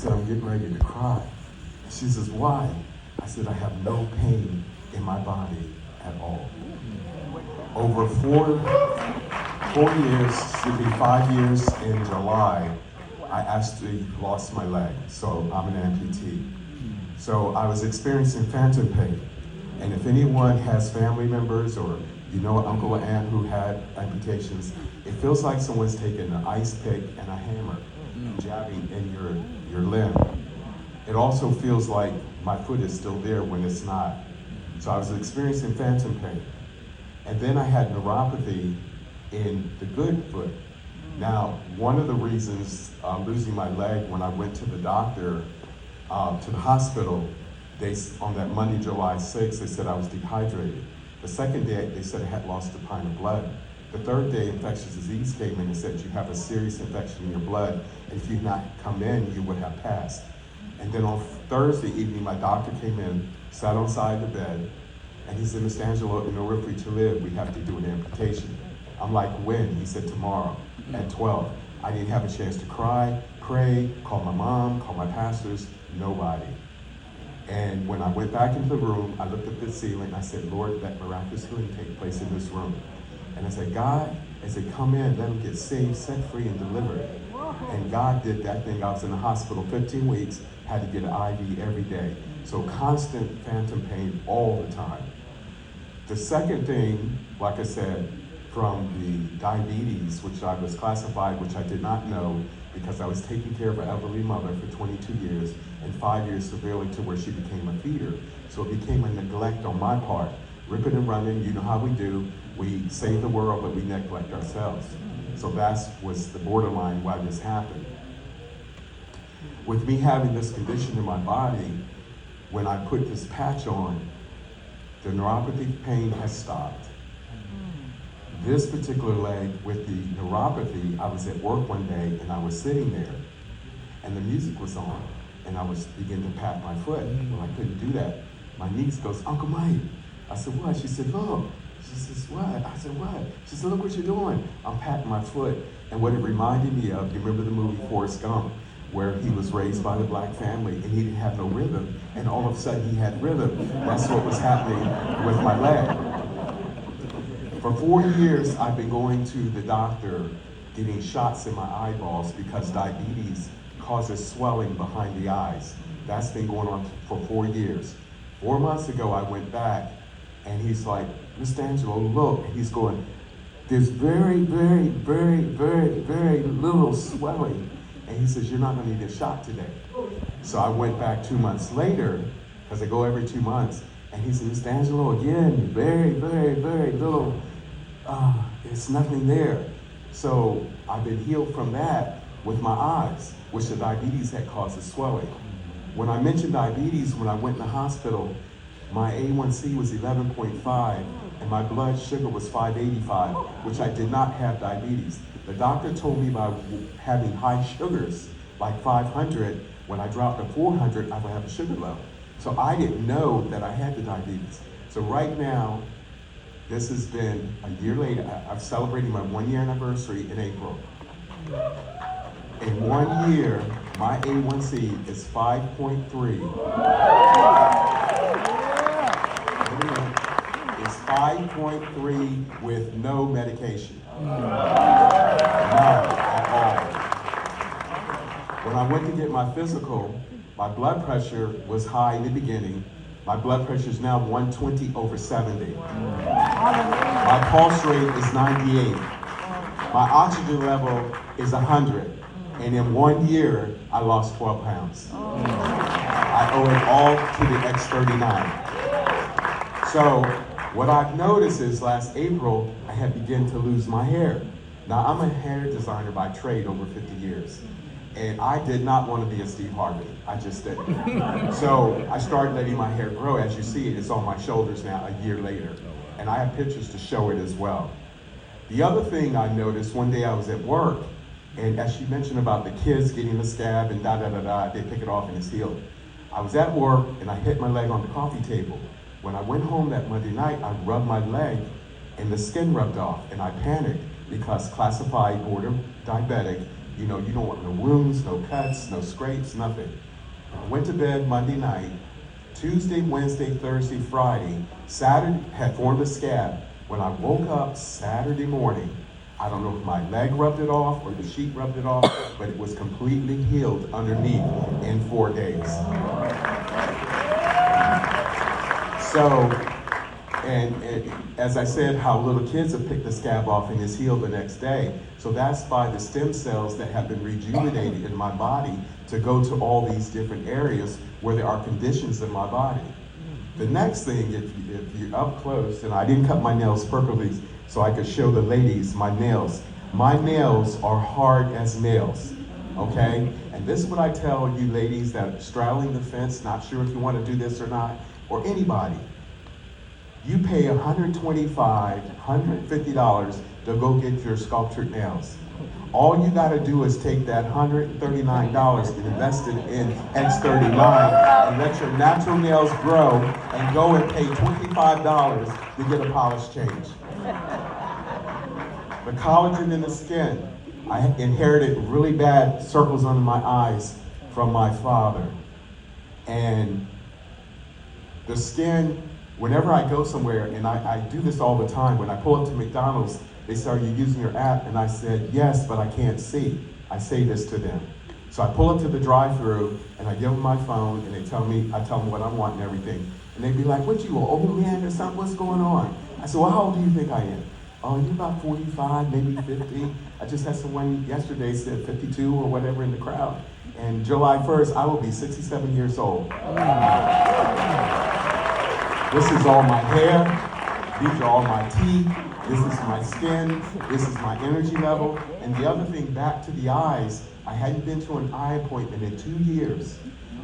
said, I'm getting ready to cry. And she says, why? I said, I have no pain in my body at all. Over 4 years, should be 5 years in July, I actually lost my leg, so I'm an amputee. So I was experiencing phantom pain. And if anyone has family members or you know an uncle or aunt who had amputations, it feels like someone's taking an ice pick and a hammer, jabbing in your limb. It also feels like my foot is still there when it's not. So I was experiencing phantom pain. And then I had neuropathy in the good foot. Now, one of the reasons losing my leg, when I went to the doctor, to the hospital, on that Monday, July 6th, they said I was dehydrated. The second day, they said I had lost a pint of blood. The third day, infectious disease came in and said you have a serious infection in your blood, and if you had not come in, you would have passed. And then on Thursday evening, my doctor came in, sat on the side of the bed, and he said, Mr. Angelo, in order for you to live, we have to do an amputation. I'm like, when? He said, tomorrow at 12. I didn't have a chance to cry, pray, call my mom, call my pastors, nobody. And when I went back into the room, I looked at the ceiling, I said, Lord, let miraculous healing take place in this room. And I said, God, as they come in, let them get saved, set free, and delivered. And God did that thing. I was in the hospital 15 weeks, had to get an IV every day. So constant phantom pain all the time. The second thing, like I said, from the diabetes, which I was classified, which I did not know, because I was taking care of an elderly mother for 22 years and 5 years severely to where she became a feeder. So it became a neglect on my part. Ripping and running, you know how we do. We save the world, but we neglect ourselves. So that was the borderline why this happened. With me having this condition in my body, when I put this patch on, the neuropathy pain has stopped. This particular leg with the neuropathy, I was at work one day and I was sitting there and the music was on and I was beginning to pat my foot. Well, I couldn't do that. My niece goes, Uncle Mike. I said, what? She said, look. She says, what? I said, what? She said, look what you're doing. I'm patting my foot. And what it reminded me of, you remember the movie Forrest Gump, where he was raised by the black family and he didn't have no rhythm. And all of a sudden he had rhythm. That's what was happening with my leg. For 4 years, I've been going to the doctor, getting shots in my eyeballs because diabetes causes swelling behind the eyes. That's been going on for 4 years. 4 months ago, I went back and he's like, Mr. Angelo, look. And he's going, there's very, very, very, very, very little swelling. And he says, you're not gonna need a shot today. So I went back 2 months later, because I go every 2 months, and he said, Mr. Angelo, again, very, very, very little, it's nothing there. So I've been healed from that with my eyes, which the diabetes had caused the swelling. When I mentioned diabetes, when I went in the hospital, my A1C was 11.5 and my blood sugar was 585, which I did not have diabetes. The doctor told me by having high sugars, like 500, when I dropped to 400, I would have a sugar level. So I didn't know that I had the diabetes. So right now, this has been a year later. I'm celebrating my 1 year anniversary in April. In 1 year, my A1C is 5.3. It's 5.3 with no medication. None at all. When I went to get my physical, my blood pressure was high in the beginning. My blood pressure is now 120/70. My pulse rate is 98. My oxygen level is 100. And in 1 year, I lost 12 pounds. I owe it all to the X39. So what I've noticed is last April, I had begun to lose my hair. Now I'm a hair designer by trade over 50 years. And I did not want to be a Steve Harvey. I just didn't. So I started letting my hair grow. As you see, it's on my shoulders now a year later. And I have pictures to show it as well. The other thing I noticed, one day I was at work, and as she mentioned about the kids getting the scab and they pick it off and it's healed. I was at work and I hit my leg on the coffee table. When I went home that Monday night, I rubbed my leg and the skin rubbed off and I panicked because classified border diabetic, You know, you don't want no wounds, no cuts, no scrapes, nothing. I went to bed Monday night. Tuesday, Wednesday, Thursday, Friday, Saturday had formed a scab. When I woke up Saturday morning, I don't know if my leg rubbed it off or the sheet rubbed it off, but it was completely healed underneath in 4 days. So, and as I said, how little kids have picked the scab off and it's healed the next day. So that's by the stem cells that have been rejuvenated in my body to go to all these different areas where there are conditions in my body. The next thing, if you're up close, and I didn't cut my nails perfectly so I could show the ladies my nails. My nails are hard as nails, okay? And this is what I tell you ladies that are straddling the fence, not sure if you want to do this or not, or anybody. You pay $125, $150 to go get your sculptured nails. All you gotta do is take that $139 and invest it in X39 and let your natural nails grow and go and pay $25 to get a polish change. The collagen in the skin. I inherited really bad circles under my eyes from my father. And the skin, whenever I go somewhere, and I do this all the time, when I pull up to McDonald's, they say, "Are you using your app?" And I said, "Yes, but I can't see." I say this to them. So I pull up to the drive-thru and I give them my phone and I tell them what I want and everything. And they'd be like, "What, you an old man or something? What's going on?" I said, "Well, how old do you think I am?" "Oh, you're about 45, maybe 50. I just had someone yesterday said 52 or whatever in the crowd. And July 1st, I will be 67 years old. This is all my hair. These are all my teeth. This is my skin. This is my energy level." And the other thing, back to the eyes, I hadn't been to an eye appointment in 2 years.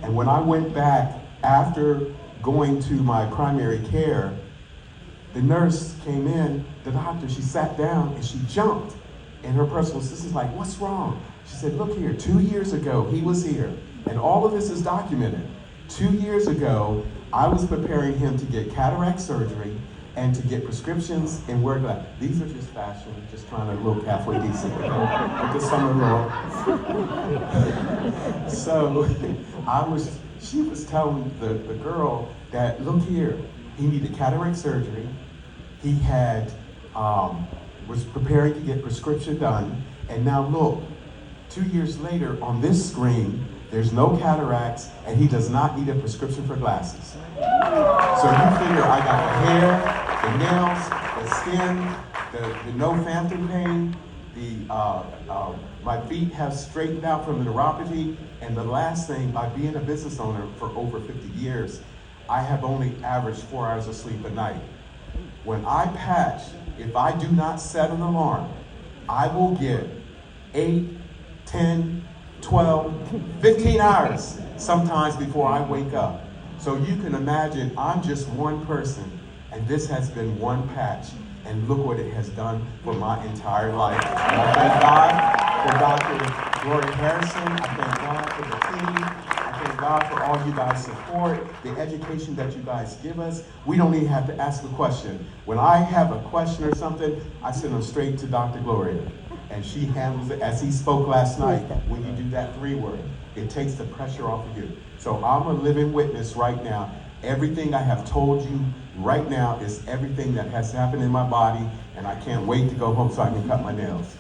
And when I went back after going to my primary care, the nurse came in, the doctor, she sat down and she jumped. And her personal assistant's like, "What's wrong?" She said, "Look here, 2 years ago, he was here." And all of this is documented. 2 years ago, I was preparing him to get cataract surgery and to get prescriptions and wear glasses. These are just fashion, just trying to look halfway decent with the summer look. So she was telling the girl that, "Look here, he needed cataract surgery. He had, was preparing to get prescription done. And now look, 2 years later on this screen, there's no cataracts and he does not need a prescription for glasses." So you figure I got the hair, the nails, the skin, the no phantom pain, my feet have straightened out from the neuropathy, and the last thing, by being a business owner for over 50 years, I have only averaged 4 hours of sleep a night. When I patch, if I do not set an alarm, I will get 8, 10, 12, 15 hours sometimes before I wake up. So you can imagine I'm just one person, and this has been one patch, and look what it has done for my entire life. And I thank God for Dr. Gloria Harrison. I thank God for the team. I thank God for all you guys' support, the education that you guys give us. We don't even have to ask a question. When I have a question or something, I send them straight to Dr. Gloria. And she handles it, as he spoke last night, when you do that 3-word. It takes the pressure off of you. So I'm a living witness right now. Everything I have told you right now is everything that has happened in my body, and I can't wait to go home so I can cut my nails.